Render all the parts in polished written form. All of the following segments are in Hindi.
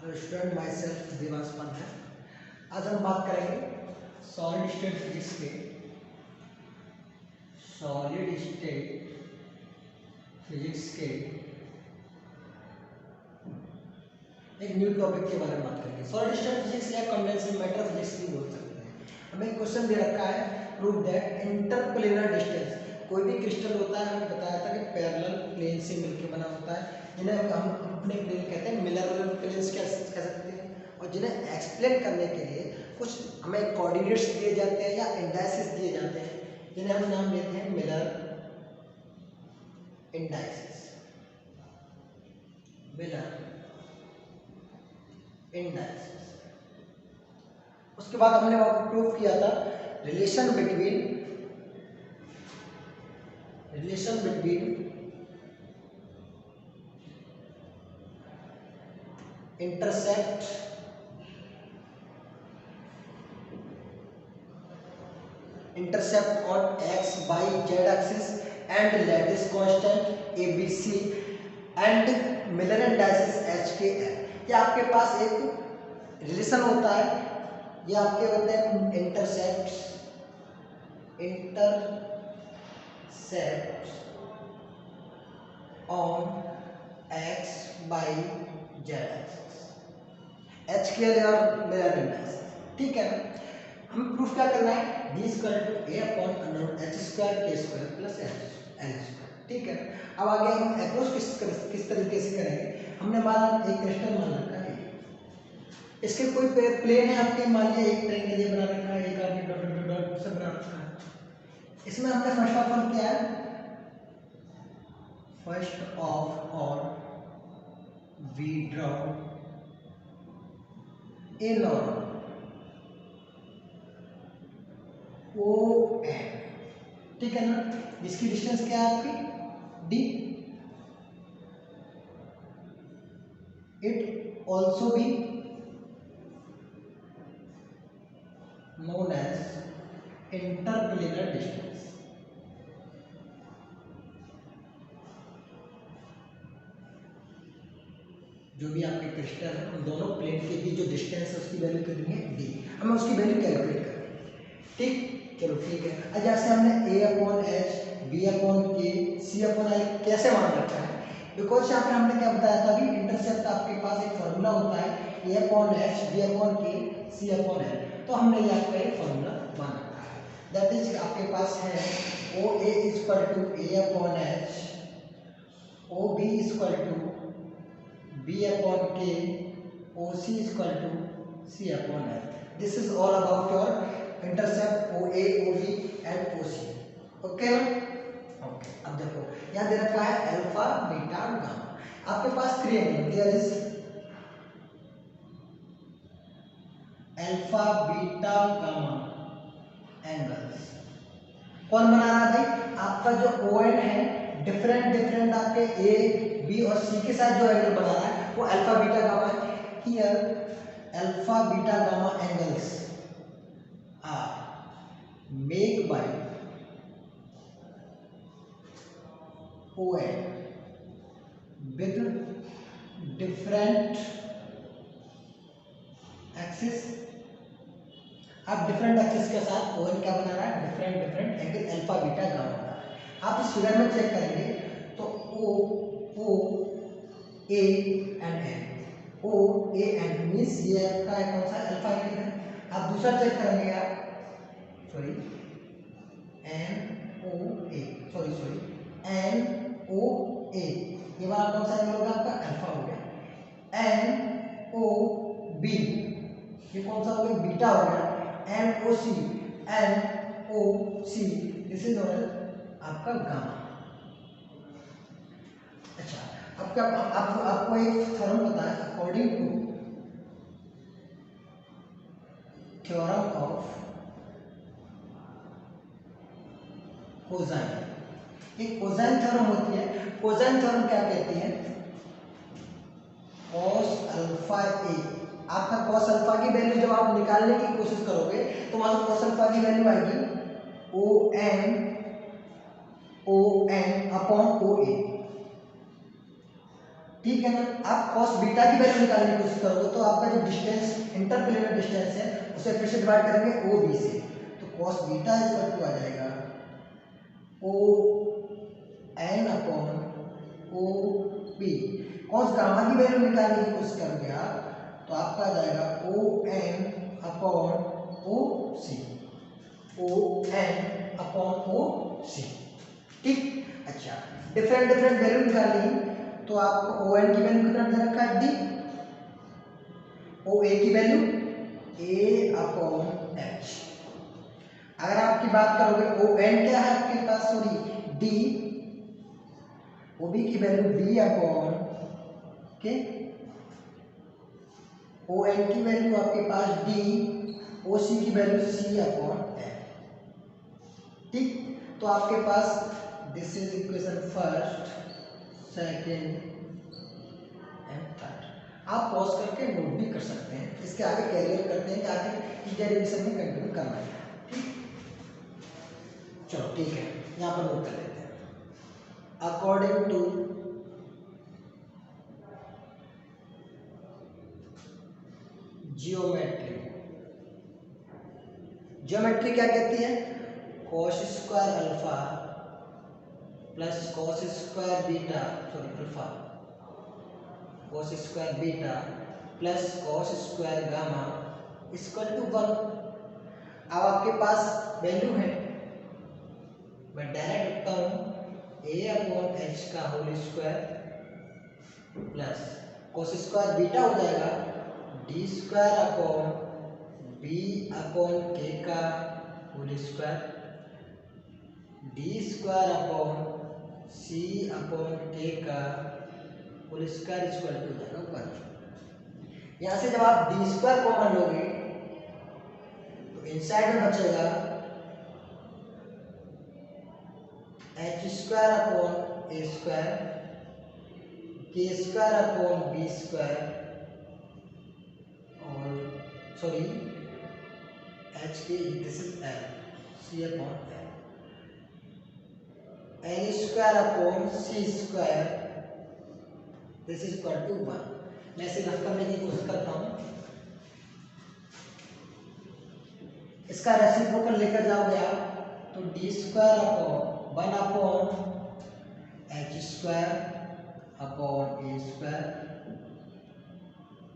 Student my self Devansh Pant है। आज हम बात करेंगे सॉलिड स्टेट फिजिक्स के एक न्यू टॉपिक के बारे में बात करेंगे। सॉलिड स्टेट फिजिक्स या कंडेंस्ड मैटर फिजिक्स भी बोल सकते हैं। हमें एक क्वेश्चन दे रखा है, प्रूव दैट इंटरप्लेनर डिस्टेंस, कोई भी क्रिस्टल होता है, हमें बताया था कि पैरेलल प्लेन से मिलकर बना होता है, जिन्हें हम अपने प्लेन कहते हैं, मिरर प्लेन्स कह सकते हैं। और जिन्हें एक्सप्लेन करने के लिए कुछ हमें कोऑर्डिनेट्स दिए जाते हैं या इंडाइसेस दिए जाते हैं, जिन्हें हम नाम देते हैं मिरर इंडाइसेस। उसके बाद हमने वहां प्रूव किया था relation between intercept on x y z axis and lattice constant abc and Miller indices HKL। ये आपके पास एक रिलेशन होता है, ये आपके होते हैं intercept on x y z axis, HKL और मिलर इंडाइसेस। ठीक है, हमें प्रूफ क्या करना है, d square to a upon under h square k square plus l square. ठीक है, अब आगे हम अप्रोच किस तरीके से करेंगे। हमने मान एक क्रिस्टल मान रखा है, इसके कोई प्लेन है आपके, मान लिया एक ट्रायंगल ये बना रखा है, एक आपने डॉट डॉट डॉट सब बना रखा है। इसमें हमने फर्स्ट ऑफ ऑल क्या है, first of all we draw a normal ON, ठीक है ना, जिसकी डिस्टेंस क्या है आपकी D। It also be known as interplanar distance। जो भी आपके क्रिस्टल है, उन दोनों प्लेन के बीच जो डिस्टेंस है उसकी वैल्यू कितनी है D। हमें उसकी वैल्यू कैलकुलेट करनी। ठीक, चलो ठीक है। अब जैसे हमने a upon h b upon k c upon l कैसे मान रखा है, बिकॉज यहाँ पे हमने क्या बताया था अभी, इंटरसेप्ट आपके पास एक फॉर्मूला होता है a upon h b upon k c upon l, तो हमने यहाँ पे एक फॉर्मूला मान रखा है। दैट इज आपके पास है OA equal to a upon h, OB equal to b upon k, OC equal to c upon l। This is all about your intercept OA OB and OC। Okay okay, अब देखो यहाँ दे रखा है अल्फा बीटा गामा। आपके पास three angle, there is alpha beta gamma angles. कौन बना रहा है भाई, आपका जो ON है, डिफरेंट आपके A B और C के साथ जो एंगल बना रहा है वो अल्फा बीटा गामा है। Here alpha beta gamma angles are make by ON with different axis. अब डिफरेंट एक्सिस के साथ ON क्या बना रहा है, different angle alpha beta gamma बना रहा है। आप इस फिगर में चेक करेंगे तो O A and N, O A and means ये आपका कौन सा अल्फा एंगल है। आप दूसरा चेक करेंगे आप, sorry N O A, sorry N O A, ये वाला कौन सा एंगल होगा आपका, अल्फा हो गया। N O B, ये कौन सा हो गया, बीटा हो गया। N O C, this is known as आपका गामा। अच्छा, अब क्या आपको एक थ्योरम पता है, according to theorem of cosine, एक कोसाइन थ्योरम होती है। कोसाइन थ्योरम क्या कहती है, cos अल्फा a, आपका cos अल्फा की वैल्यू जब आप निकालने की कोशिश करोगे तो वहां से cos अल्फा की वैल्यू आएगी ON अपॉन OA। ठीक है ना। आप कॉस बीटा की वैल्यू निकालने की कोशिश करोगे तो आपका जो डिस्टेंस इंटरप्लेनर डिस्टेंस है उसे फिर से डिवाइड करेंगे ओ बी से, तो कॉस बीटा इक्वल टू आ जाएगा O N upon O B. Cos gamma की वैल्यू निकालने की कोशिश करोगे आप तो आपका आ जाएगा O N upon O C, O N upon O C. ठीक, अच्छा डिफरेंट वैल्यू निकालनी तो आपको ओ एन की वैल्यू कितना दे रखा है डी, ओ ए की वैल्यू ए अपॉन एच। अगर आपकी बात करोगे ओ एन क्या है आपके पास, सॉरी डी, ओ बी की वैल्यू बी अपॉन के, ओ एन की वैल्यू आपके पास डी, ओ सी की वैल्यू सी अपॉन एन। ठीक, तो आपके पास this is equation first, second and third. आप पॉज करके नोट भी कर सकते हैं, इसके आगे कैरियर करते हैं कि आगे की डेरिवेशन में कंटिन्यू करना है। ठीक, चलो ठीक है, यहाँ पर नोट कर लेते हैं। अकॉर्डिंग टू जियोमेट्री, जियोमेट्री क्या कहती है, cos square alpha plus cos square beta, sorry alpha, cos square beta plus cos square gamma equal to 1। अब आपके पास वैल्यू है, मैं डायरेक्ट लिखता हूँ ए अपॉन एच का whole square plus cos square beta हो जाएगा D square upon B upon K का whole square, D square upon C upon K का होल स्क्वायर इक्वल टू हो जाएगा 1। यहाँ से जब आप डी स्क्वायर कॉमन लोगे तो इनसाइड में बचेगा एच स्क्वायर अपॉन ए स्क्वायर, के स्क्वायर अपॉन बी स्क्वायर, और sorry h k this is l, c upon l, l square upon C square this is equal to 1। मैं इसे रफ करने की कोशिश करता हूँ, इसका रेसिप्रोकल लेकर जाओगे आप तो D square upon 1 upon H square upon ए स्क्वायर,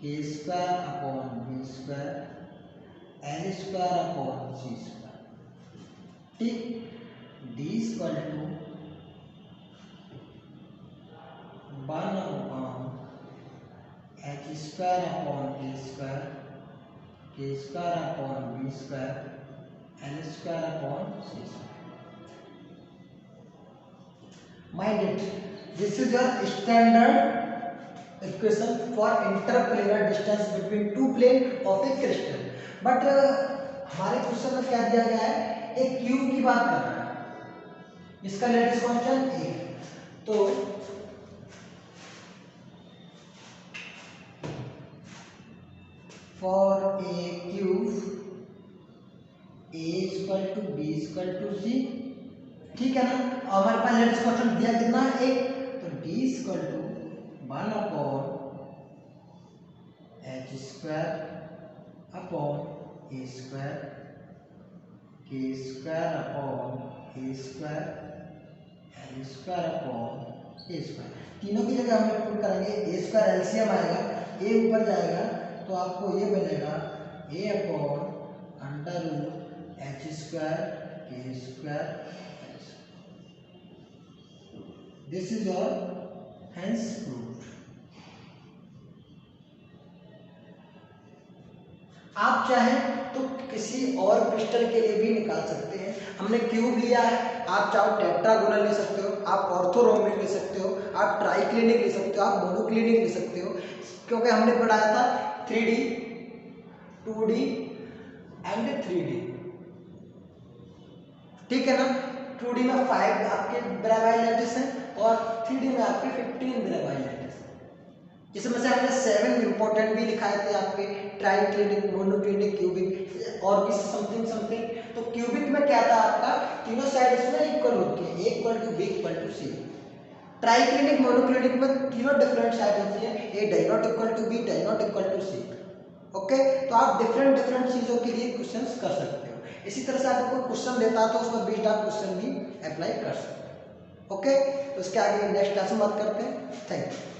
के square upon B square, L square upon सी स्क्वायर। ठीक, D equal to 1 upon H square upon A square, के square upon B square, L square upon C square. Mind it, this is your standard equation for interplanar distance between two plane of a crystal. But हमारे क्वेश्चन में क्या दिया गया है, एक क्यूब की बात कर रहा है, इसका लेटिस कांस्टेंट a है, तो for a cube a equal to b equal to c, ठीक है ना। हमारे पास लेटिस कांस्टेंट दिया कितना है, एक, तो d equal to 1 upon H square upon A square, के स्क्वायर अपॉन ए स्क्वायर, एल स्क्वायर अपॉन ए स्क्वायर। तीनों की जगह हम लोग पुट करेंगे, ए स्क्वायर एलसीएम आएगा, ए ऊपर जाएगा तो आपको ये बनेगा A upon under root H square के square, this is your hence proof. आप चाहें तो किसी और क्रिस्टल के लिए भी निकाल सकते हैं। हमने क्यूब लिया है, आप चाहो टेट्रागोनल ले सकते हो, आप ऑर्थोरोम्बिक ले सकते हो, आप ट्राइक्लिनिक ले सकते हो, आप मोनोक्लिनिक ले सकते हो, क्योंकि हमने पढ़ाया था 3D, 2D एंड 3D। ठीक है ना, 2D में 5 आपके ब्रावाई लैटिस हैं और 3D में आपके 15 ब्रावाई लैटिस हैं, जिसमें से हमने 7 इंपॉर्टेंट भी लिखाए थे आपके, ट्राइक्लिनिक, मोनोक्लिनिक, क्यूबिक और भी समथिंग समथिंग। तो क्यूबिक में क्या था आपका, तीनों साइड इसमें इक्वल होती है, A equal to B equal to C. Triclinic monoclinic में तीनों डिफरेंट साइड होती है, A does not equal to B, does not equal to C. Okay, तो आप डिफरेंट डिफरेंट चीज़ों के लिए क्वेश्चंस कर सकते हो। इसी तरह से आपको क्वेश्चन देता है तो उसमें बेस्ड आप क्वेश्चन भी अप्लाई कर सकते हो। ओके, तो इसके आगे नेक्स्ट क्लास में बात करते हैं। Thank you.